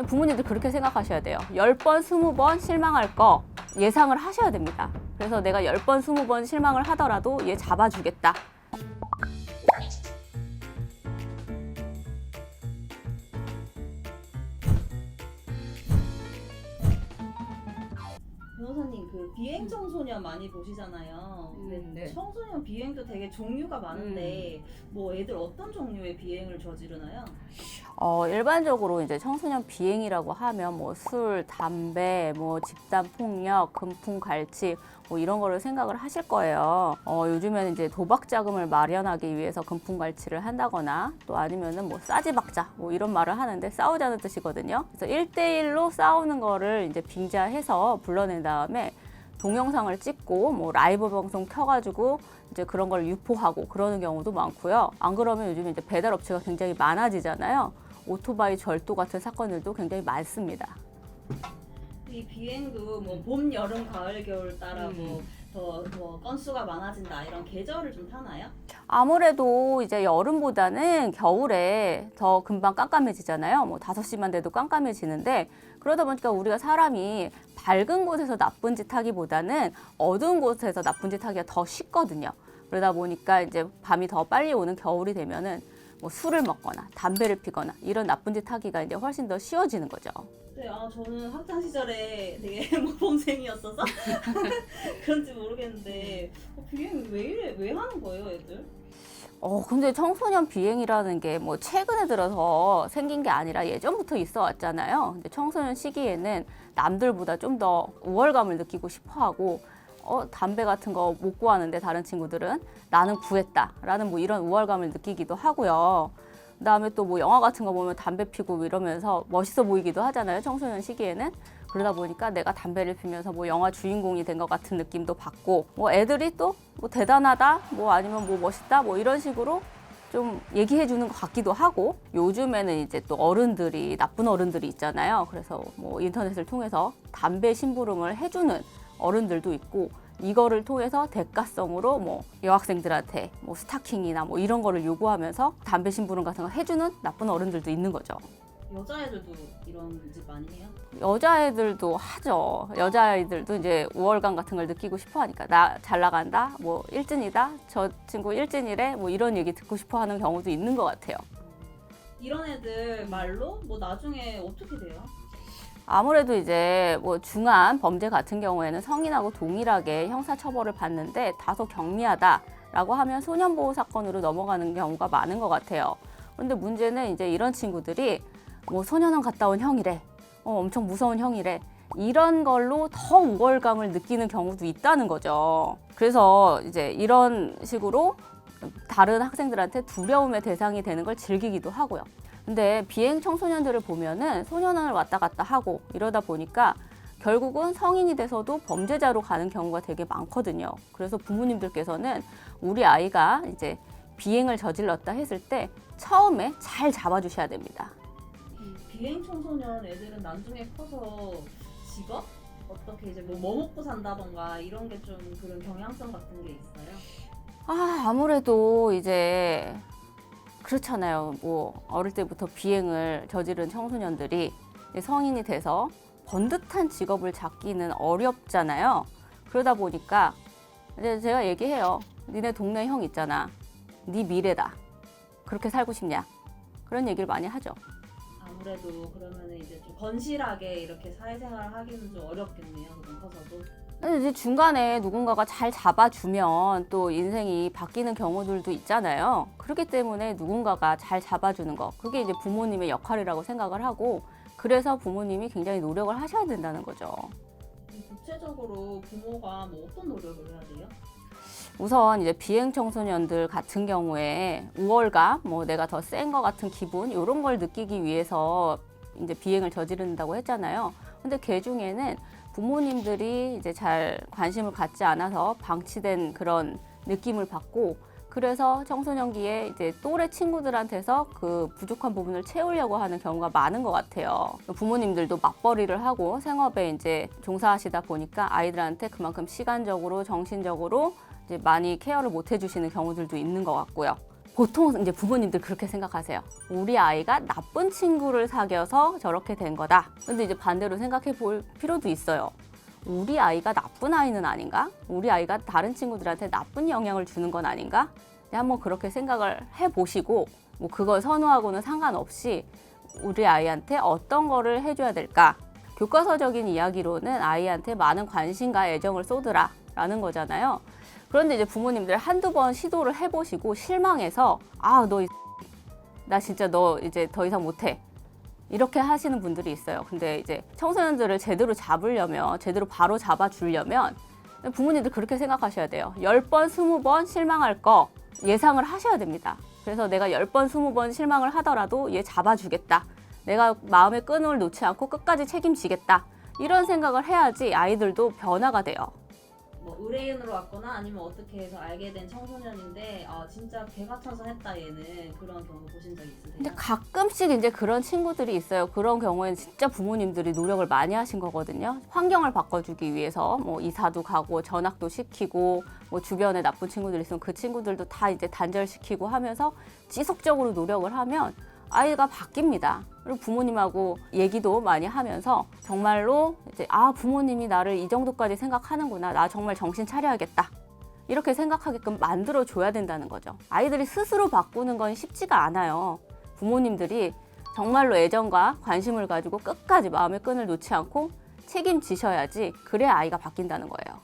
부모님도 그렇게 생각하셔야 돼요. 10번, 20번 실망할 거 예상을 하셔야 됩니다. 그래서 내가 10번, 20번 실망을 하더라도 얘 잡아주겠다. 변호사님, 그 비행 청소년 많이 보시잖아요. 근데 네. 청소년 비행도 되게 종류가 많은데 뭐 애들 어떤 종류의 비행을 저지르나요? 일반적으로 이제 청소년 비행이라고 하면 뭐 술, 담배, 뭐 집단 폭력, 금품 갈취 뭐 이런 거를 생각을 하실 거예요. 요즘에는 이제 도박 자금을 마련하기 위해서 금품 갈취를 한다거나 또 아니면은 뭐 싸지박자 뭐 이런 말을 하는데 싸우자는 뜻이거든요. 그래서 1대1로 싸우는 거를 이제 빙자해서 불러낸 다음에 동영상을 찍고 뭐 라이브 방송 켜가지고 이제 그런 걸 유포하고 그러는 경우도 많고요. 안 그러면 요즘 이제 배달 업체가 굉장히 많아지잖아요. 오토바이 절도 같은 사건들도 굉장히 많습니다. 이 비행도 뭐 봄, 여름, 가을, 겨울 따라 더 건수가 많아진다 이런 계절을 좀 타나요? 아무래도 이제 여름보다는 겨울에 더 금방 깜깜해지잖아요. 뭐 5시만 돼도 깜깜해지는데 그러다 보니까 우리가 사람이 밝은 곳에서 나쁜 짓 하기보다는 어두운 곳에서 나쁜 짓 하기가 더 쉽거든요. 그러다 보니까 이제 밤이 더 빨리 오는 겨울이 되면은 뭐 술을 먹거나 담배를 피거나 이런 나쁜 짓 하기가 이제 훨씬 더 쉬워지는 거죠. 네, 저는 학창 시절에 되게 모범생이었어서 그런지 모르겠는데 비행 왜 하는 거예요, 애들? 근데 청소년 비행이라는 게 뭐 최근에 들어서 생긴 게 아니라 예전부터 있어 왔잖아요. 근데 청소년 시기에는 남들보다 좀 더 우월감을 느끼고 싶어 하고, 담배 같은 거 못 구하는데 다른 친구들은 나는 구했다라는 뭐 이런 우월감을 느끼기도 하고요. 그다음에 또 뭐 영화 같은 거 보면 담배 피고 이러면서 멋있어 보이기도 하잖아요. 청소년 시기에는. 그러다 보니까 내가 담배를 피면서 뭐 영화 주인공이 된 것 같은 느낌도 받고, 뭐 애들이 또 뭐 대단하다, 뭐 아니면 뭐 멋있다, 뭐 이런 식으로 좀 얘기해 주는 것 같기도 하고, 요즘에는 이제 또 어른들이, 나쁜 어른들이 있잖아요. 그래서 뭐 인터넷을 통해서 담배 심부름을 해주는 어른들도 있고, 이거를 통해서 대가성으로 뭐 여학생들한테 뭐 스타킹이나 뭐 이런 거를 요구하면서 담배 심부름 같은 거 해주는 나쁜 어른들도 있는 거죠. 여자애들도 이런 짓 많이 해요? 여자애들도 하죠. 여자아이들도 이제 우월감 같은 걸 느끼고 싶어 하니까 나 잘 나간다, 뭐 1등이다, 저 친구 1등이래, 뭐 이런 얘기 듣고 싶어 하는 경우도 있는 것 같아요. 이런 애들 말로 뭐 나중에 어떻게 돼요? 아무래도 이제 뭐 중한 범죄 같은 경우에는 성인하고 동일하게 형사처벌을 받는데 다소 경미하다라고 하면 소년보호 사건으로 넘어가는 경우가 많은 것 같아요. 그런데 문제는 이제 이런 친구들이 뭐 소년원 갔다 온 형이래, 엄청 무서운 형이래, 이런 걸로 더 우월감을 느끼는 경우도 있다는 거죠. 그래서 이제 이런 식으로 다른 학생들한테 두려움의 대상이 되는 걸 즐기기도 하고요. 근데 비행 청소년들을 보면은 소년원을 왔다 갔다 하고 이러다 보니까 결국은 성인이 돼서도 범죄자로 가는 경우가 되게 많거든요. 그래서 부모님들께서는 우리 아이가 이제 비행을 저질렀다 했을 때 처음에 잘 잡아주셔야 됩니다. 비행 청소년 애들은 나중에 커서 직업? 어떻게 이제 뭐 먹고 산다던가 이런 게 좀 그런 경향성 같은 게 있어요? 아무래도 이제 그렇잖아요. 뭐 어릴 때부터 비행을 저지른 청소년들이 이제 성인이 돼서 번듯한 직업을 잡기는 어렵잖아요. 그러다 보니까 이제 제가 얘기해요. 니네 동네 형 있잖아. 네 미래다. 그렇게 살고 싶냐? 그런 얘기를 많이 하죠. 아무래도 그러면 이제 좀 건실하게 이렇게 사회생활을 하기는 좀 어렵겠네요. 그럼 커서도. 근데 이제 중간에 누군가가 잘 잡아주면 또 인생이 바뀌는 경우들도 있잖아요. 그렇기 때문에 누군가가 잘 잡아주는 거, 그게 이제 부모님의 역할이라고 생각을 하고, 그래서 부모님이 굉장히 노력을 하셔야 된다는 거죠. 구체적으로 부모가 뭐 어떤 노력을 해야 돼요? 우선 이제 비행 청소년들 같은 경우에 우월감, 뭐 내가 더 센 거 같은 기분, 이런 걸 느끼기 위해서 이제 비행을 저지른다고 했잖아요. 근데 그 중에는 부모님들이 이제 잘 관심을 갖지 않아서 방치된 그런 느낌을 받고, 그래서 청소년기에 이제 또래 친구들한테서 그 부족한 부분을 채우려고 하는 경우가 많은 것 같아요. 부모님들도 맞벌이를 하고 생업에 이제 종사하시다 보니까 아이들한테 그만큼 시간적으로, 정신적으로 이제 많이 케어를 못 해주시는 경우들도 있는 것 같고요. 보통 이제 부모님들 그렇게 생각하세요. 우리 아이가 나쁜 친구를 사귀어서 저렇게 된 거다. 근데 이제 반대로 생각해 볼 필요도 있어요. 우리 아이가 나쁜 아이는 아닌가? 우리 아이가 다른 친구들한테 나쁜 영향을 주는 건 아닌가? 한번 그렇게 생각을 해보시고 뭐 그걸 선호하고는 상관없이 우리 아이한테 어떤 거를 해줘야 될까? 교과서적인 이야기로는 아이한테 많은 관심과 애정을 쏟으라 라는 거잖아요. 그런데 이제 부모님들 한두 번 시도를 해보시고 실망해서 나 진짜 너 이제 더 이상 못해 이렇게 하시는 분들이 있어요. 근데 이제 청소년들을 제대로 잡으려면, 제대로 바로 잡아주려면 부모님들 그렇게 생각하셔야 돼요. 10번, 20번 실망할 거 예상을 하셔야 됩니다. 그래서 내가 10번, 20번 실망을 하더라도 얘 잡아주겠다. 내가 마음의 끈을 놓지 않고 끝까지 책임지겠다. 이런 생각을 해야지 아이들도 변화가 돼요. 뭐 의뢰인으로 왔거나 아니면 어떻게 해서 알게 된 청소년인데 진짜 개가천선했다 얘는, 그런 경우 보신 적 있으세요? 근데 가끔씩 이제 그런 친구들이 있어요. 그런 경우에는 진짜 부모님들이 노력을 많이 하신 거거든요. 환경을 바꿔주기 위해서 뭐 이사도 가고 전학도 시키고 뭐 주변에 나쁜 친구들이 있으면 그 친구들도 다 이제 단절시키고 하면서 지속적으로 노력을 하면 아이가 바뀝니다. 그리고 부모님하고 얘기도 많이 하면서 정말로 이제 부모님이 나를 이 정도까지 생각하는구나. 나 정말 정신 차려야겠다. 이렇게 생각하게끔 만들어줘야 된다는 거죠. 아이들이 스스로 바꾸는 건 쉽지가 않아요. 부모님들이 정말로 애정과 관심을 가지고 끝까지 마음의 끈을 놓지 않고 책임지셔야지 그래야 아이가 바뀐다는 거예요.